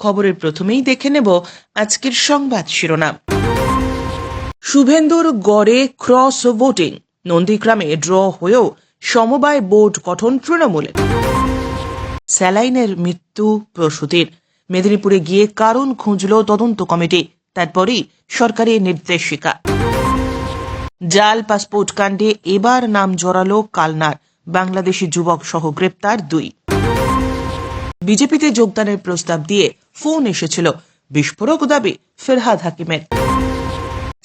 খবরের প্রথমেই দেখে নেব আজকের সংবাদ শিরোনাম। শুভেন্দুর গড়ে ক্রস ভোটিং, নন্দীগ্রামে ড্র হয়েও সমবায় বোর্ড গঠন তৃণমূলে। স্যালাইনের মৃত্যু প্রসূতির, মেদিনীপুরে গিয়ে কারণ খুঁজল তদন্ত কমিটি, তারপরই সরকারি নির্দেশিকা। জাল পাসপোর্ট কাণ্ডে এবার নাম জড়ালো কালনার, বাংলাদেশি যুবক সহ গ্রেপ্তার 2। বিজেপিতে যোগদানের প্রস্তাব দিয়ে ফোন এসেছিল, বিস্ফোরক দাবি ফেরহাদ হাকিমের।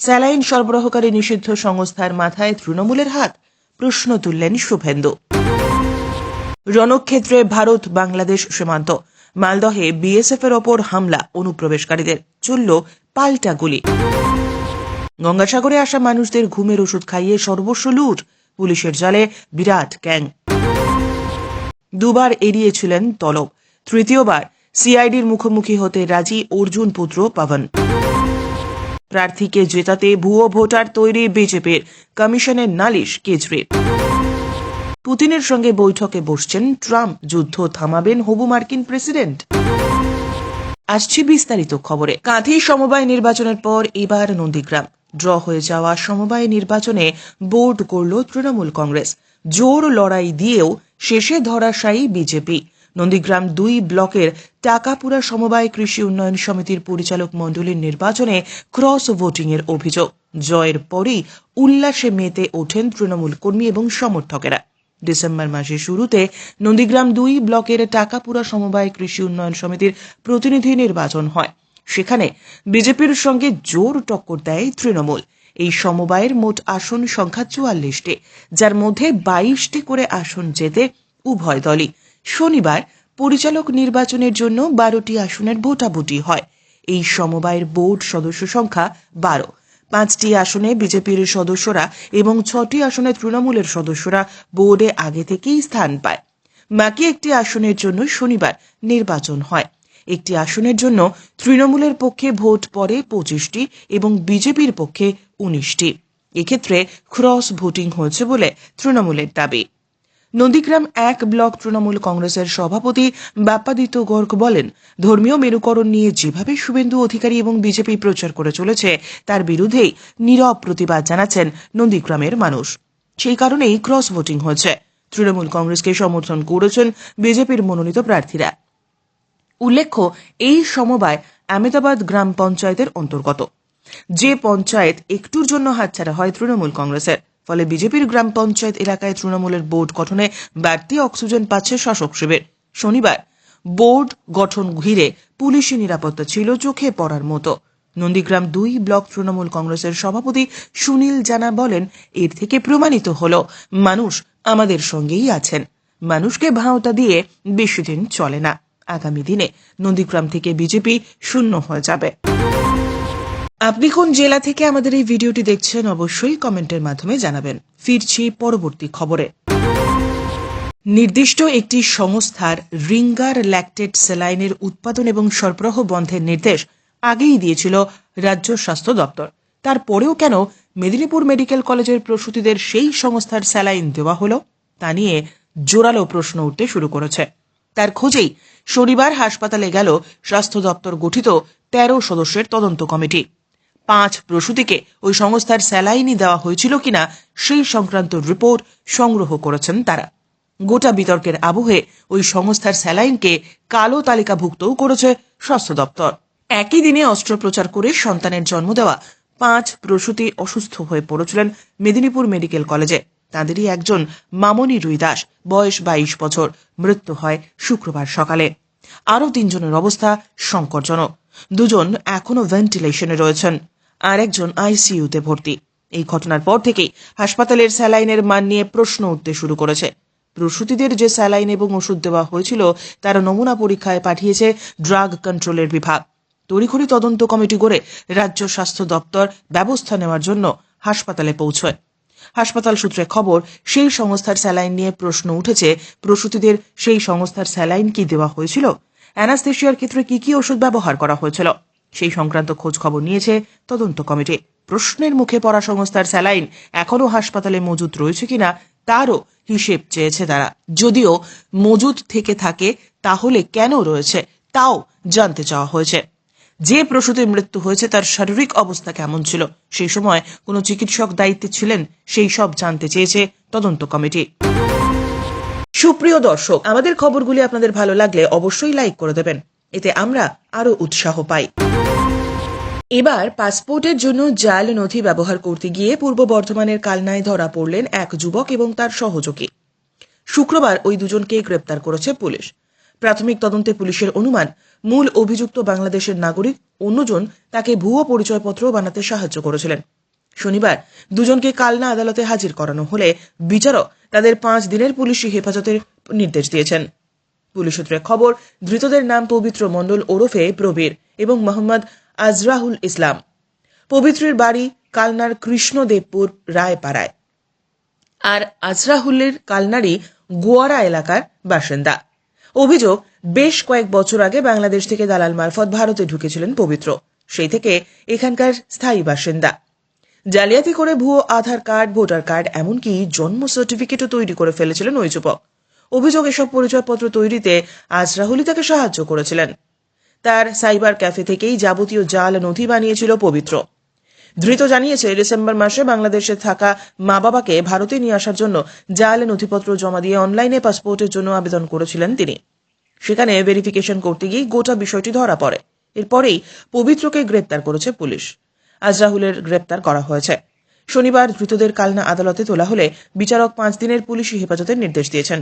স্যালাইন সরবরাহকারী নিষিদ্ধ সংস্থার মাথায় তৃণমূলের হাত, প্রশ্ন তুললেন শুভেন্দু। রণক্ষেত্রে ভারত বাংলাদেশ সীমান্ত, মালদহে বিএসএফ এর ওপর হামলা, অনুপ্রবেশকারীদের চলল পাল্টা গুলি। গঙ্গাসাগরে আসা মানুষদের ঘুমের ওষুধ খাইয়ে সর্বস্ব লুট, পুলিশের জালে বিরাট গ্যাং। দুবার এড়িয়েছিলেন তলব, তৃতীয়বার সিআইডির মুখোমুখি হতে রাজি অর্জুন পুত্র পবন। প্রার্থীকে জেতাতে ভুয়ো ভোটার তৈরি বিজেপির, কমিশনের নালিশ কেজরির। পুতিনের সঙ্গে বৈঠকে বসছেন ট্রাম্প, যুদ্ধ থামাবেন হবু মার্কিন প্রেসিডেন্ট। আসছি বিস্তারিত খবরে। কাঁথি সমবায় নির্বাচনের পর এবার নন্দীগ্রাম। ড্র হয়ে যাওয়া সমবায় নির্বাচনে বোর্ড করল তৃণমূল কংগ্রেস। জোর লড়াই দিয়েও শেষে ধরাশায়ী বিজেপি। নন্দীগ্রাম 2 ব্লকের টাকাপুরা সমবায় কৃষি উন্নয়ন সমিতির পরিচালক মণ্ডলীর নির্বাচনে ক্রস ভোটিং এর অভিযোগ। জয়ের পরই উল্লাসে মেতে ওঠেন তৃণমূল কর্মী এবং সমর্থকেরা। ডিসেম্বর মাসের শুরুতে নন্দীগ্রাম 2 ব্লকের টাকাপুরা সমবায় কৃষি উন্নয়ন সমিতির প্রতিনিধি নির্বাচন হয়। সেখানে বিজেপির সঙ্গে জোর টক্কর দেয় তৃণমূল। এই সমবায়ের মোট আসন সংখ্যা 44টি, যার মধ্যে 22টি করে আসন জেতে উভয় দলই। শনিবার পরিচালক নির্বাচনের জন্য 12টি আসনের ভোটাভুটি হয়। এই সমবায়ের বোর্ড সদস্য সংখ্যা 12। 5টি আসনে বিজেপির সদস্যরা এবং 6টি আসনে তৃণমূলের সদস্যরা বোর্ডে আগে থেকেই স্থান পায়। বাকি একটি আসনের জন্য শনিবার নির্বাচন হয়। একটি আসনের জন্য তৃণমূলের পক্ষে ভোট পড়ে 25টি এবং বিজেপির পক্ষে 19টি। এক্ষেত্রে ক্রস ভোটিং হয়েছে বলে তৃণমূলের দাবি। নন্দীগ্রাম 1 ব্লক তৃণমূল কংগ্রেসের সভাপতি বাপ্পাদিত্য গর্গ বলেন, ধর্মীয় মেরুকরণ নিয়ে যেভাবে শুভেন্দু অধিকারী এবং বিজেপি প্রচার করে চলেছে তার বিরুদ্ধেই নীরব প্রতিবাদ জানাচ্ছেন নন্দীগ্রামের মানুষ। সেই কারণেই ক্রস ভোটিং হয়েছে। তৃণমূল কংগ্রেসকে সমর্থন করেছেন বিজেপির মনোনীত প্রার্থীরা। উল্লেখ্য, এই সমবায় আহমেদাবাদ গ্রাম পঞ্চায়েতের অন্তর্গত, যে পঞ্চায়েত একটুর জন্য হাতছাড়া হয় তৃণমূল কংগ্রেসের। ফলে বিজেপির গ্রাম পঞ্চায়েত এলাকায় তৃণমূলের বোর্ড গঠনে বাড়তি অক্সিজেন পাচ্ছে শাসক শিবির। শনিবার বোর্ড গঠন ঘিরে পুলিশি নিরাপত্তা ছিল চোখে পড়ার মতো। নন্দীগ্রাম 2 ব্লক তৃণমূল কংগ্রেসের সভাপতি সুনীল জানা বলেন, এর থেকে প্রমাণিত হল মানুষ আমাদের সঙ্গেই আছেন। মানুষকে ভাঁওতা দিয়ে বেশি দিন চলে না। আগামী দিনে নন্দীগ্রাম থেকে বিজেপি শূন্য হয়ে যাবে। আপনি কোন জেলা থেকে আমাদের এই ভিডিওটি দেখছেন অবশ্যই কমেন্টের মাধ্যমে জানাবেন। ফিরছি পরবর্তী খবরে। নির্দিষ্ট একটি সংস্থার রিঙ্গার ল্যাকটেট স্যালাইনের উৎপাদন এবং সরবরাহ বন্ধের নির্দেশ আগেই দিয়েছিল রাজ্য স্বাস্থ্য দপ্তর। তারপরেও কেন মেদিনীপুর মেডিকেল কলেজের প্রসূতিদের সেই সংস্থার স্যালাইন দেওয়া হলো তা নিয়ে জোরালো প্রশ্ন উঠতে শুরু করেছে। তার খোঁজেই শনিবার হাসপাতালে গেল স্বাস্থ্য দপ্তর গঠিত 13 সদস্যের তদন্ত কমিটি। 5 প্রসূতিকে ওই সংস্থার স্যালাইনই দেওয়া হয়েছিল কিনা সেই সংক্রান্ত রিপোর্ট সংগ্রহ করেছেন তারা। গোটা বিতর্কের আবহে ওই সংস্থার স্যালাইনকে কালো তালিকাভুক্তও করেছে স্বাস্থ্য দপ্তর। একই দিনে অস্ত্রোপচার করে সন্তানের জন্ম দেওয়া 5 প্রসূতি অসুস্থ হয়ে পড়েছিলেন মেদিনীপুর মেডিকেল কলেজে। তাঁদেরই একজন মামনি রুই দাস, বয়স 22 বছর, মৃত্যু হয় শুক্রবার সকালে। আরও 3 জনের অবস্থা সংকটজনক। 2 জন এখনো ভেন্টিলেশনে রয়েছেন, আর একজন আইসিইউতে ভর্তি। এই ঘটনার পর থেকেই হাসপাতালের স্যালাইনের মান নিয়ে প্রশ্ন উঠতে শুরু করেছে। প্রসূতিদের যে স্যালাইন এবং ওষুধ দেওয়া হয়েছিল তার নমুনা পরীক্ষায় পাঠিয়েছে ড্রাগ কন্ট্রোলের বিভাগ। তড়িঘড়ি তদন্ত কমিটি করে রাজ্য স্বাস্থ্য দপ্তর ব্যবস্থা নেওয়ার জন্য হাসপাতালে পৌঁছয়। হাসপাতাল সূত্রে খবর, সেই সংস্থার স্যালাইন নিয়ে প্রশ্ন উঠেছে, প্রসূতিদের সেই সংস্থার স্যালাইন কি দেওয়া হয়েছিল, অ্যানাস্থেশিয়ার ক্ষেত্রে কি কি ওষুধ ব্যবহার করা হয়েছিল, সেই সংক্রান্ত খোঁজ খবর নিয়েছে তদন্ত কমিটি। প্রশ্নের মুখে পড়া সংস্থার স্যালাইন এখনো হাসপাতালে মজুদ রয়েছে কিনা তারও হিসেব চেয়েছে তারা। যদিও মজুদ থেকে থাকে তাহলে কেন রয়েছে তাও জানতে চাওয়া হয়েছে। যে প্রসূতির মৃত্যু হয়েছে তার শারীরিক অবস্থা কেমন ছিল, সেই সময় কোনো চিকিৎসক দায়িত্বে ছিলেন, সেই সব জানতে চেয়েছে তদন্ত কমিটি। সুপ্রিয় দর্শক, আমাদের খবরগুলি আপনাদের ভালো লাগলে অবশ্যই লাইক করে দেবেন, এতে আমরা আরো উৎসাহ পাই। এবার পাসপোর্টের জন্য জাল নথি ব্যবহার করতে গিয়ে পূর্ব বর্ধমানের কালনায় ধরা পড়লেন এক যুবক এবং তার সহযোগী। শুক্রবার ওই দুজনকে গ্রেপ্তার করেছে পুলিশ। প্রাথমিক তদন্তে পুলিশের অনুমান, মূল অভিযুক্ত বাংলাদেশের নাগরিক, অন্যজন তাকে ভুয়ো পরিচয়পত্র বানাতে সাহায্য করেছিলেন। শনিবার দুজনকে কালনা আদালতে হাজির করানো হলে বিচারক তাদের 5 দিনের পুলিশি হেফাজতের নির্দেশ দিয়েছেন। পুলিশ সূত্রে খবর, ধৃতদের নাম পবিত্র মণ্ডল ওরফে প্রবীর এবং মোহাম্মদ আজরাহুল ইসলাম। পবিত্রের বাড়ি কালনার কৃষ্ণদেবপুর রায়পাড়ায়, আর আজরাহুলের কালনারই গোয়ারা এলাকার বাসিন্দা। অভিযোগ, বেশ কয়েক বছর আগে বাংলাদেশ থেকে দালাল মারফত ভারতে ঢুকেছিলেন পবিত্র, সেই থেকে এখানকার স্থায়ী বাসিন্দা। জালিয়াতি করে ভুয়ো আধার কার্ড, ভোটার কার্ড, এমনকি জন্ম সার্টিফিকেটও তৈরি করে ফেলেছিলেন ওই যুবক। অভিযোগ, এসব পরিচয়পত্র তৈরিতে আজরাহুলই তাকে সাহায্য করেছিলেন। তার সাইবার ক্যাফে থেকেই যাবতীয় জাল নথি বানিয়েছিল পবিত্র। ধৃত জানিয়েছে, ডিসেম্বর মাসে বাংলাদেশে থাকা মা বাবাকে ভারতে নিয়ে আসার জন্য জাল নথিপত্র জমা দিয়ে অনলাইনে পাসপোর্টের জন্য আবেদন করেছিলেন তিনি। সেখানে ভেরিফিকেশন করতে গিয়ে গোটা বিষয়টি ধরা পড়ে। এরপরেই পবিত্রকে গ্রেপ্তার করেছে পুলিশ। আজরাহুলের গ্রেপ্তার করা হয়েছে। শনিবার ধৃতদের কালনা আদালতে তোলা হলে বিচারক 5 দিনের পুলিশি হেফাজতের নির্দেশ দিয়েছেন।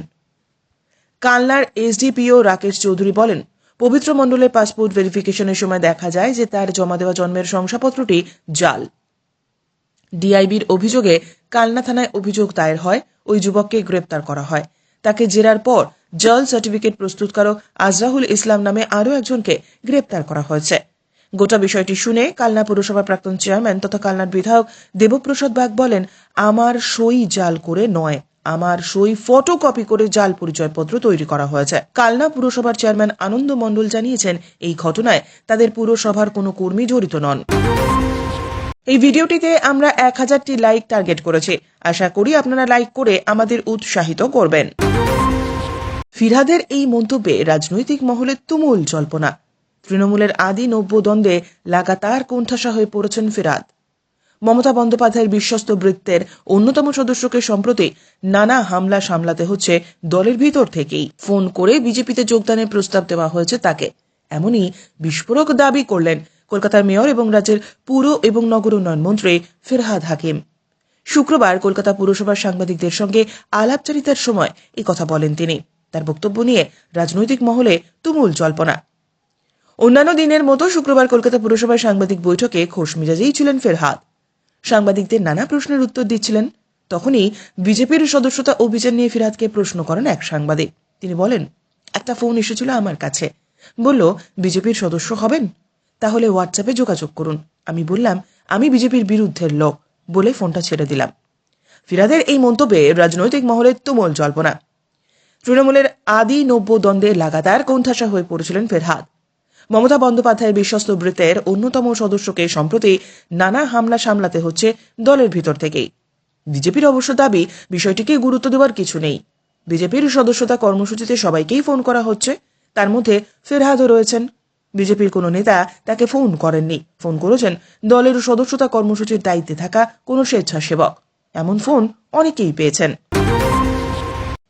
কালনার এসডিপিও রাকেশ চৌধুরী বলেন, পবিত্র মণ্ডলের পাসপোর্ট ভেরিফিকেশনের সময় দেখা যায় যে তার জমা দেওয়া জন্মের শংসাপত্রটি জাল। ডিআইবির অভিযোগে কালনা থানায় অভিযোগ দায়ের হয়, ওই যুবককে গ্রেপ্তার করা হয়। তাকে জেরার পর জাল সার্টিফিকেট প্রস্তুতকারক আজরাহুল ইসলাম নামে আরও একজনকে গ্রেপ্তার করা হয়েছে। গোটা বিষয়টি শুনে কালনা পুরসভার প্রাক্তন চেয়ারম্যান তথা কালনার বিধায়ক দেবপ্রসাদ বাগ বলেন, আমার সই জাল করে নয়, আমার সই ফটোকপি করে জাল পরিচয়পত্র তৈরি করা হয়েছে। কালনা পুরসভার চেয়ারম্যান আনন্দ মণ্ডল জানিয়েছেন, এই ঘটনায় তাদের পুরসভার কোনো কর্মী জড়িত নন। এই ভিডিওটিতে আমরা 1000টি লাইক টার্গেট করেছি। আশা করি আপনারা লাইক করে আমাদের উৎসাহিত করবেন। ফিরহাদের এই মন্তব্যে রাজনৈতিক মহলে তুমুল জল্পনা। তৃণমূলের আদি নব্য দ্বন্দ্বে লাগাতার কোণঠাসা হয়ে পড়েছেন ফিরহাদ। মমতা বন্দ্যোপাধ্যায়ের বিশ্বস্ত বৃত্তের অন্যতম সদস্যকে সম্প্রতি নানা হামলা সামলাতে হচ্ছে দলের ভিতর থেকেই। ফোন করে বিজেপিতে যোগদানের প্রস্তাব দেওয়া হয়েছে তাকে, এমনই বিস্ফোরক দাবি করলেন কলকাতার মেয়র এবং রাজ্যের পুর এবং নগর উন্নয়ন মন্ত্রী ফিরহাদ হাকিম। শুক্রবার কলকাতা পুরসভার সাংবাদিকদের সঙ্গে আলাপচারিতার সময় এই কথা বলেন তিনি। তার বক্তব্য নিয়ে রাজনৈতিক মহলে তুমুল জল্পনা। অন্যান্য দিনের মতো শুক্রবার কলকাতা পুরসভার সাংবাদিক বৈঠকে খোশ মেজাজেই ছিলেন ফিরহাদ। সাংবাদিকদের নানা প্রশ্নের উত্তর দিচ্ছিলেন। তখনই বিজেপির সদস্যতা অভিযান নিয়ে ফিরহাদকে প্রশ্ন করেন এক সাংবাদিক। তিনি বলেন, একটা ফোন এসেছিল আমার কাছে, বলল বিজেপির সদস্য হবেন, তাহলে হোয়াটসঅ্যাপে যোগাযোগ করুন। আমি বললাম আমি বিজেপির বিরুদ্ধের লোক, বলে ফোনটা ছেড়ে দিলাম। ফিরহাদের এই মন্তব্যে রাজনৈতিক মহলে তুমুল জল্পনা। তৃণমূলের আদি নব্য দ্বন্দ্বে লাগাতার কোণঠাসা হয়ে পড়েছিলেন ফিরহাদ। মমতা বন্দ্যোপাধ্যায়ের বিশ্বস্ত বৃত্তের অন্যতম সদস্যকে সম্প্রতি নানা হামলা সামলাতে হচ্ছে দলের ভিতর থেকেই। বিজেপির অবশ্য দাবি, বিষয়টিকে গুরুত্ব দেওয়ার কিছু নেই। বিজেপির সদস্যতা কর্মসূচিতে সবাইকেই ফোন করা হচ্ছে, তার মধ্যে ফিরহাদও রয়েছেন। বিজেপির কোনো নেতা তাকে ফোন করেননি, ফোন করেছেন দলের সদস্যতা কর্মসূচির দায়িত্বে থাকা কোনো স্বেচ্ছাসেবক। এমন ফোন অনেকেই পেয়েছেন।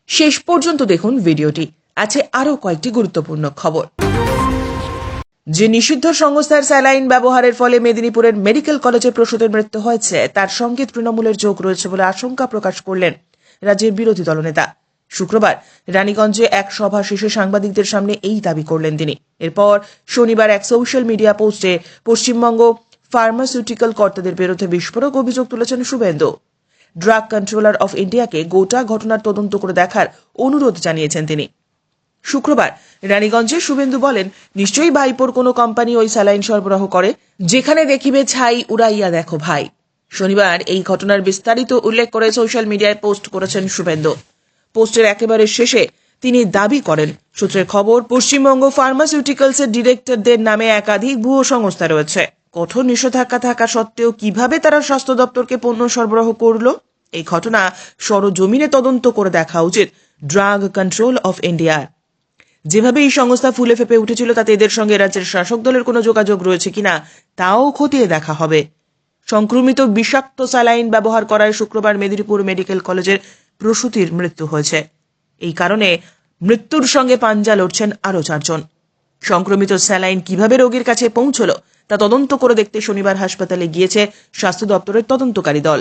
শেষ পর্যন্ত দেখুন ভিডিওটি, আছে আরও কয়েকটি গুরুত্বপূর্ণ খবর। যে নিষিদ্ধ সংস্থার স্যালাইন ব্যবহারের ফলে মেদিনীপুরের মেডিকেল কলেজে প্রসূতির মৃত্যু হয়েছে, তার সঙ্গে তৃণমূলের যোগ রয়েছে বলে আশঙ্কা প্রকাশ করলেন রাজ্যের বিরোধী দলনেতা। শুক্রবার রানীগঞ্জে এক সভা শেষে সাংবাদিকদের সামনে এই দাবি করলেন তিনি। এরপর শনিবার এক সোশ্যাল মিডিয়া পোস্টে পশ্চিমবঙ্গ ফার্মাসিউটিক্যাল কর্তাদের বিরুদ্ধে বিস্ফোরক অভিযোগ তুলেছেন শুভেন্দু। ড্রাগ কন্ট্রোলার অফ ইন্ডিয়াকে গোটা ঘটনার তদন্ত করে দেখার অনুরোধ জানিয়েছেন তিনি। শুক্রবার রানীগঞ্জে শুভেন্দু বলেন, নিশ্চয়ই ভাইপোর কোনো কোম্পানি ওই স্যালাইন সরবরাহ করে, যেখানে দেখিবে ছাই উড়াইয়া দেখো ভাই। শনিবার এই ঘটনার বিস্তারিত উল্লেখ করে সোশ্যাল মিডিয়ায় পোস্ট করেছেন শুভেন্দু। পোস্টের একেবারে শেষে তিনি দাবি করেন, সূত্রের খবর, পশ্চিমবঙ্গ ফার্মাসিউটিক্যালসের ডিরেক্টরদের নামে একাধিক ভুয়ো সংস্থা রয়েছে। কঠোর নিষেধাজ্ঞা থাকা সত্ত্বেও কিভাবে তারা স্বাস্থ্য দপ্তরকে পণ্য সরবরাহ করলো, এই ঘটনা সরজমিনে তদন্ত করে দেখা উচিত ড্রাগ কন্ট্রোল অফ ইন্ডিয়ার। যেভাবে এই সংস্থা ফুলে ফেপে উঠেছিল তাতে এদের সঙ্গে রাজ্যের শাসক দলের কোনো যোগাযোগ রয়েছে কিনা তাও খতিয়ে দেখা হবে। সংক্রমিত বিষাক্ত স্যালাইন ব্যবহার করায় শুক্রবার মেদিনীপুর মেডিকেল কলেজের প্রসূতির মৃত্যু হয়েছে। এই কারণে মৃত্যুর সঙ্গে পাঞ্জা লড়ছেন আরও 4 জন। সংক্রমিত স্যালাইন কিভাবে রোগীর কাছে পৌঁছলো তা তদন্ত করে দেখতে শনিবার হাসপাতালে গিয়েছে স্বাস্থ্য দপ্তরের তদন্তকারী দল।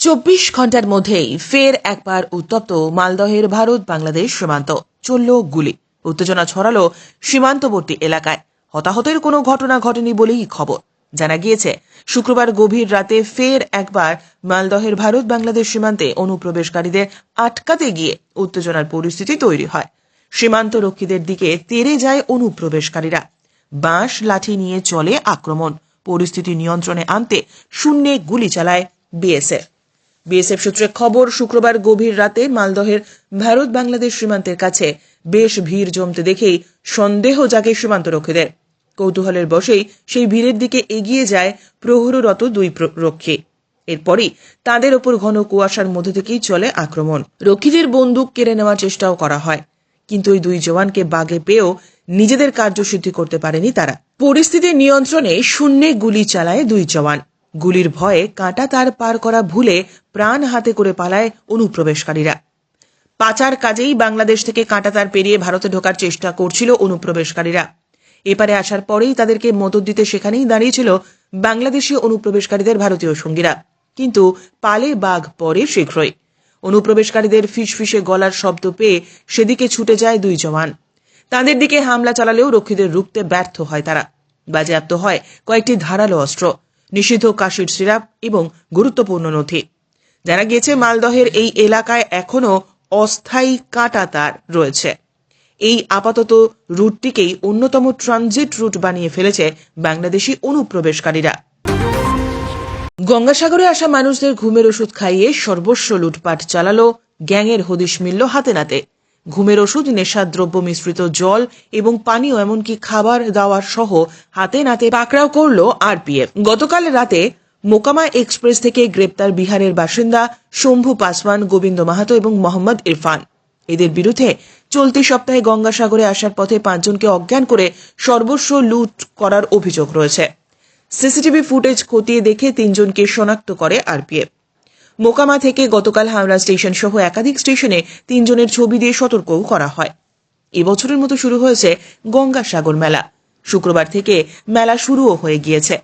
24 ঘন্টার মধ্যেই ফের একবার উত্তপ্ত মালদহের ভারত বাংলাদেশ সীমান্ত, চলল গুলি, উত্তেজনা ছড়ালো সীমান্তবর্তী এলাকায়। হতাহতের কোনো ঘটনা ঘটেনি বলেই খবর। জানা গিয়েছে শুক্রবার গভীর রাতে ফের একবার মালদহের ভারত বাংলাদেশ সীমান্তে অনুপ্রবেশকারীদের আটকাতে গিয়ে উত্তেজনার পরিস্থিতি তৈরি হয়। সীমান্ত রক্ষীদের দিকে তেড়ে যায় অনুপ্রবেশকারীরা। বাঁশ লাঠি নিয়ে চলে আক্রমণ। পরিস্থিতি নিয়ন্ত্রণে আনতে শূন্যে গুলি চালায় বিএসএফ সূত্রে খবর, শুক্রবার গভীর রাতে মালদহের ভারত বাংলাদেশ সীমান্তের কাছে বেশ ভিড় জমতে দেখেই সন্দেহ জাগে সীমান্তরক্ষীদের। কৌতূহলের বশেই সেই ভিড়ের দিকে এগিয়ে যায় প্রহররত 2 রক্ষী। এরপরই তাদের ওপর ঘন কুয়াশার মধ্যে থেকেই চলে আক্রমণ। রক্ষীদের বন্দুক কেড়ে নেওয়ার চেষ্টাও করা হয়, কিন্তু ওই 2 জওয়ানকে বাগে পেয়েও নিজেদের কার্যসিদ্ধি করতে পারেনি তারা। পরিস্থিতি নিয়ন্ত্রণে শূন্যে গুলি চালায় 2 জওয়ান। গুলির ভয়ে কাঁটা তার পার করা ভুলে প্রাণ হাতে করে পালায় অনুপ্রবেশকারীরা। পাচার কাজেই বাংলাদেশ থেকে কাঁটা তার পেরিয়ে ভারতে ঢোকার চেষ্টা করছিল অনুপ্রবেশকারীরা। এপারে আসার পরেই তাদেরকে মদত দিতে সেখানেই দাঁড়িয়েছিল বাংলাদেশি অনুপ্রবেশকারীদের ভারতীয় সঙ্গীরা, কিন্তু পালে বাঘ পড়ে শীঘ্রই। অনুপ্রবেশকারীদের ফিসফিসে গলার শব্দ পেয়ে সেদিকে ছুটে যায় 2 জওয়ান। তাদের দিকে হামলা চালালেও রক্ষীদের রুখতে ব্যর্থ হয় তারা। বাজেয়াপ্ত হয় কয়েকটি ধারালো অস্ত্র, নিষিদ্ধ কাশির সিরাপ এবং গুরুত্বপূর্ণ নথি। জানা গিয়েছে মালদহের এই এলাকায় এখনো অস্থায়ী কাঁটা তার রয়েছে। এই আপাতত রুটটিকেই অন্যতম ট্রানজিট রুট বানিয়ে ফেলেছে বাংলাদেশি অনুপ্রবেশকারীরা। গঙ্গাসাগরে আসা মানুষদের ঘুমের ওষুধ খাইয়ে সর্বস্ব লুটপাট চালালো গ্যাংয়ের হদিশ মিলল হাতে নাতে। ঘুমের ওষুধ, নেশাদ্রব্য মিশ্রিত জল এবং পানীয়, এমনকি খাবার দাওয়ার সহ হাতে নাতে পাকড়াও করল আরপিএফ। গতকাল রাতে মোকামা এক্সপ্রেস থেকে গ্রেপ্তার বিহারের বাসিন্দা শম্ভু পাসওয়ান, গোবিন্দ মাহাতো এবং মোহাম্মদ ইরফান। এদের বিরুদ্ধে চলতি সপ্তাহে গঙ্গাসাগরে আসার পথে 5 জনকে অজ্ঞান করে সর্বস্ব লুট করার অভিযোগ রয়েছে। সিসিটিভি ফুটেজ খতিয়ে দেখে 3 জনকে শনাক্ত করে আরপিএফ। মোকামা থেকে গতকাল হাওড়া স্টেশন সহ একাধিক স্টেশনে 3 জনের ছবি দিয়ে সতর্কও করা হয়। এবছরের মতো শুরু হয়েছে গঙ্গাসাগর মেলা। শুক্রবার থেকে মেলা শুরুও হয়ে গিয়েছে।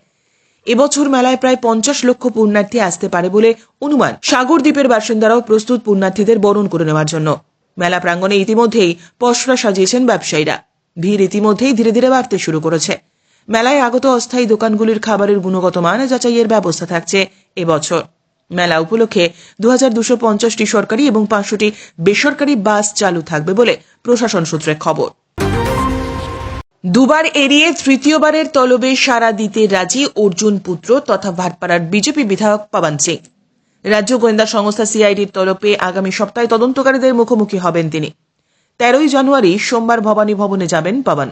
এবছর মেলায় প্রায় 50 লক্ষ পুণ্যার্থী আসতে পারে বলে অনুমান। সাগর দ্বীপের বাসিন্দারাও প্রস্তুত পুণ্যার্থীদের বরণ করে নেওয়ার জন্য। মেলা প্রাঙ্গণে ইতিমধ্যেই পসরা সাজিয়েছেন ব্যবসায়ীরা। ভিড় ইতিমধ্যেই ধীরে ধীরে বাড়তে শুরু করেছে। মেলায় আগত অস্থায়ী দোকানগুলির খাবারের গুণগত মান যাচাইয়ের ব্যবস্থা থাকছে এবছর। মেলা উপলক্ষে 2250টি সরকারি এবং 500টি বেসরকারি বাস চালু থাকবে বলে প্রশাসন সূত্রে খবর। 2 বার এড়িয়ে তৃতীয়বারের তলবে সাড়া দিতে রাজি অর্জুন পুত্র তথা ভাটপাড়ার বিজেপি বিধায়ক পাবন সিং। রাজ্য গোয়েন্দা সংস্থা সিআইডির তলবে আগামী সপ্তাহে তদন্তকারীদের মুখোমুখি হবেন তিনি। 13ই জানুয়ারি সোমবার ভবানী ভবনে যাবেন পাবন।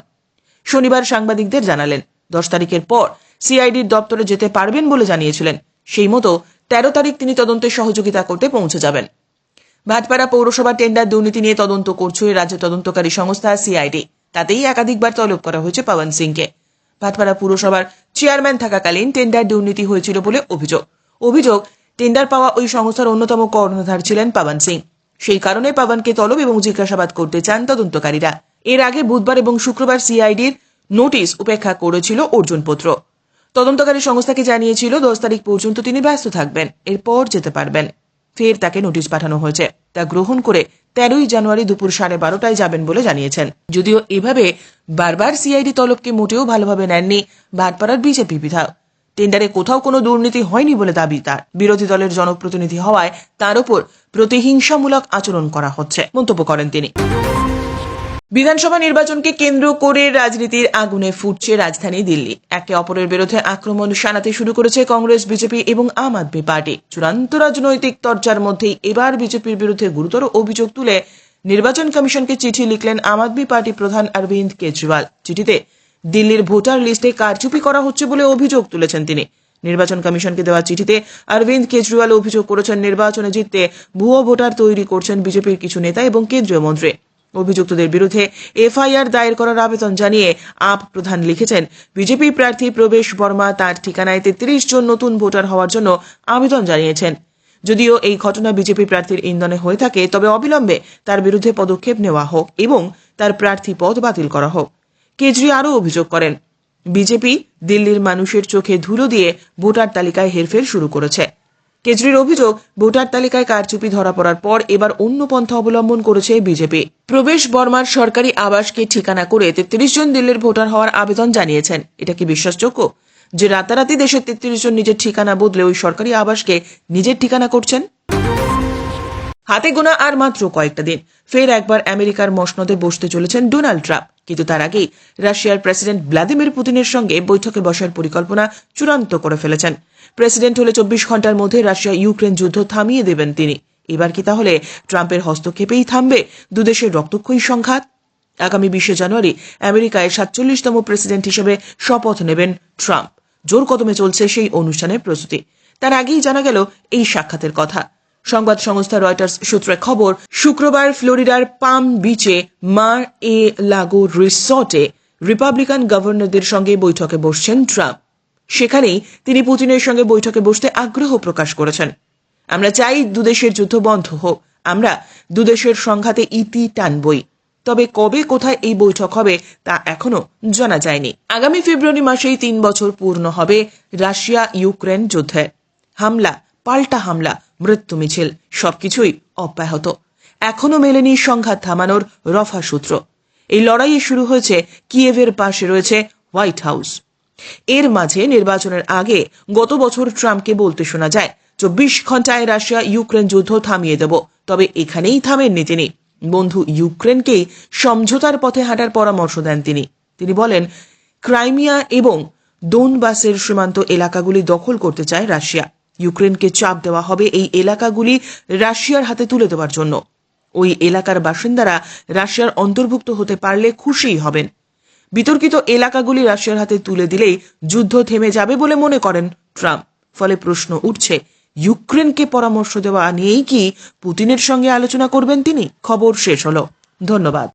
শনিবার সাংবাদিকদের জানালেন 10 তারিখের পর সিআইডির দপ্তরে যেতে পারবেন বলে জানিয়েছিলেন। সেই মতো 13 তারিখ তিনি তদন্তে সহযোগিতা করতে পৌঁছে যাবেন। ভাটপাড়া পৌরসভা টেন্ডার দুর্নীতি নিয়ে তদন্ত করছে রাজ্য তদন্তকারী সংস্থা সিআইডি। তাতেই একাধিকবার তলব করা হয়েছে পাবন সিংকে। ভাটপাড়া পুরসভার চেয়ারম্যান থাকাকালীন টেন্ডার দুর্নীতি হয়েছিল বলে অভিযোগ টেন্ডার পাওয়া ওই সংস্থার অন্যতম কর্ণধার ছিলেন পাবন সিং। সেই কারণে পাবনকে তলব এবং জিজ্ঞাসাবাদ করতে চান তদন্তকারীরা। এর আগে বুধবার এবং শুক্রবার সিআইডির নোটিশ উপেক্ষা করেছিল অর্জুন পুত্র। তদন্তকারী সংস্থাকে জানিয়েছিল 10 তারিখ পর্যন্ত তিনি ব্যস্ত থাকবেন, এরপর যেতে পারবেন। ফের তাকে নোটিশ পাঠানো হয়েছে। তা গ্রহণ করে 13ই জানুয়ারি দুপুর 12:30টায় যাবেন বলে জানিয়েছেন। যদিও এভাবে বারবার সিআইডি তলবকে মোটেও ভালোভাবে নেননি ভাটপাড়ার বিজেপি বিধায়ক। টেন্ডারে কোথাও কোনো দুর্নীতি হয়নি বলে দাবি তার। বিরোধী দলের জনপ্রতিনিধি হওয়ায় তার উপর প্রতিহিংসামূলক আচরণ করা হচ্ছে মন্তব্য করেন তিনি। বিধানসভা নির্বাচনকে কেন্দ্র করে রাজনীতির আগুনে ফুটছে রাজধানী দিল্লি। একে অপরের বিরুদ্ধে আক্রমণ শানাতে শুরু করেছে কংগ্রেস, বিজেপি এবং আম আদমি পার্টি। চূড়ান্ত রাজনৈতিক তরজার মধ্যেই এবার বিজেপির বিরুদ্ধে গুরুতর অভিযোগ তুলে নির্বাচন কমিশনকে চিঠি লিখলেন আম আদমি পার্টি প্রধান অরবিন্দ কেজরিওয়াল। চিঠিতে দিল্লির ভোটার লিস্টে কারচুপি করা হচ্ছে বলে অভিযোগ তুলেছেন তিনি। নির্বাচন কমিশনকে দেওয়া চিঠিতে অরবিন্দ কেজরিওয়াল অভিযোগ করেছেন নির্বাচনে জিততে ভুয়ো ভোটার তৈরি করছেন বিজেপির কিছু নেতা এবং কেন্দ্রীয় মন্ত্রী। অভিযুক্তদের বিরুদ্ধে এফআইআর দায়ের করার আবেদন জানিয়ে আপ প্রধান লিখেছেন, বিজেপি প্রার্থী প্রবেশ বর্মা তার ঠিকানায় 33 জন নতুন ভোটার হওয়ার জন্য আবেদন জানিয়েছেন। যদিও এই ঘটনা বিজেপি প্রার্থীর ইন্ধনে হয়ে থাকে, তবে অবিলম্বে তার বিরুদ্ধে পদক্ষেপ নেওয়া হোক এবং তার প্রার্থী পদ বাতিল করা হোক। কেজরি আরও অভিযোগ করেন, বিজেপি দিল্লির মানুষের চোখে ধুলো দিয়ে ভোটার তালিকায় হেরফের শুরু করেছে। কেজরির অভিযোগ, ভোটার তালিকায় কারচুপি ধরা পড়ার পর এবার অন্য পন্থা অবলম্বন করেছে বিজেপি। প্রবেশ বর্মার সরকারি আবাসকে ঠিকানা করে 33 জন দিল্লির ভোটার হওয়ার আবেদন জানিয়েছেন। এটা কি বিশ্বাসযোগ্য যে রাতারাতি দেশের 33 জন নিজের ঠিকানা বদলে ওই সরকারি আবাসকে নিজের ঠিকানা করছেন? হাতে গোনা আর মাত্র কয়েকটা দিন, ফের একবার আমেরিকার মসনদে বসতে চলেছেন ডোনাল্ড ট্রাম্প। কিন্তু তার আগেই রাশিয়ার প্রেসিডেন্ট ভ্লাদিমির পুতিনের সঙ্গে বৈঠকে বসার পরিকল্পনা চূড়ান্ত করে ফেলেছেন। প্রেসিডেন্ট হলে 24 ঘন্টার মধ্যে রাশিয়া ইউক্রেন যুদ্ধ থামিয়ে দেবেন তিনি। এবার কি তাহলে ট্রাম্পের হস্তক্ষেপেই থামবে দুদেশের রক্তক্ষয়ী সংঘাত? আগামী 20 জানুয়ারি আমেরিকায় 47তম প্রেসিডেন্ট হিসেবে শপথ নেবেন ট্রাম্প। জোর কদমে চলছে সেই অনুষ্ঠানের প্রস্তুতি। তার আগেই জানা গেল এই সাক্ষাতের কথা। সংবাদ সংস্থা রয়টার্স সূত্রে খবর, শুক্রবার ফ্লোরিডার পাম বিচে মার এ লাগো রিসর্টে রিপাবলিকান গভর্নরদের সঙ্গে বৈঠকে বসছেন ট্রাম্প। সেখানেই তিনি পুতিনের সঙ্গে বৈঠকে বসতে আগ্রহ প্রকাশ করেছেন। আমরা চাই দুদেশের যুদ্ধ বন্ধ হোক, আমরা দুদেশের সংঘাতে ইতি টানবই। তবে কবে কোথায় এই বৈঠক হবে তা এখনো জানা যায়নি। আগামী ফেব্রুয়ারি মাসেই 3 বছর পূর্ণ হবে রাশিয়া ইউক্রেন যুদ্ধে। হামলা, পাল্টা হামলা, মৃত্যু মিছিল সবকিছুই অব্যাহত। এখনো মেলেনি সংঘাত থামানোর রফা সূত্র। এই লড়াইয়ে শুরু হয়েছে কিয়েভের পাশে রয়েছে হোয়াইট হাউস। এর মাঝে নির্বাচনের আগে গত বছর ট্রাম্পকে বলতে শোনা যায়, 24 ঘন্টায় রাশিয়া ইউক্রেন যুদ্ধ থামিয়ে দেব। তবে এখানেই থামেননি তিনি। বন্ধু ইউক্রেনকেই সমঝোতার পথে হাঁটার পরামর্শ দেন তিনি বলেন, ক্রাইমিয়া এবং দোনবাসের সীমান্ত এলাকাগুলি দখল করতে চায় রাশিয়া। ইউক্রেনকে চাপ দেওয়া হবে এই এলাকাগুলি রাশিয়ার হাতে তুলে দেওয়ার জন্য। ওই এলাকার বাসিন্দারা রাশিয়ার অন্তর্ভুক্ত হতে পারলে খুশিই হবেন। বিতর্কিত এলাকাগুলি রাশিয়ার হাতে তুলে দিলেই যুদ্ধ থেমে যাবে বলে মনে করেন ট্রাম্প। ফলে প্রশ্ন উঠছে, ইউক্রেনকে পরামর্শ দেওয়া নিয়েই কি পুতিনের সঙ্গে আলোচনা করবেন তিনি? খবর শেষ হলো। ধন্যবাদ।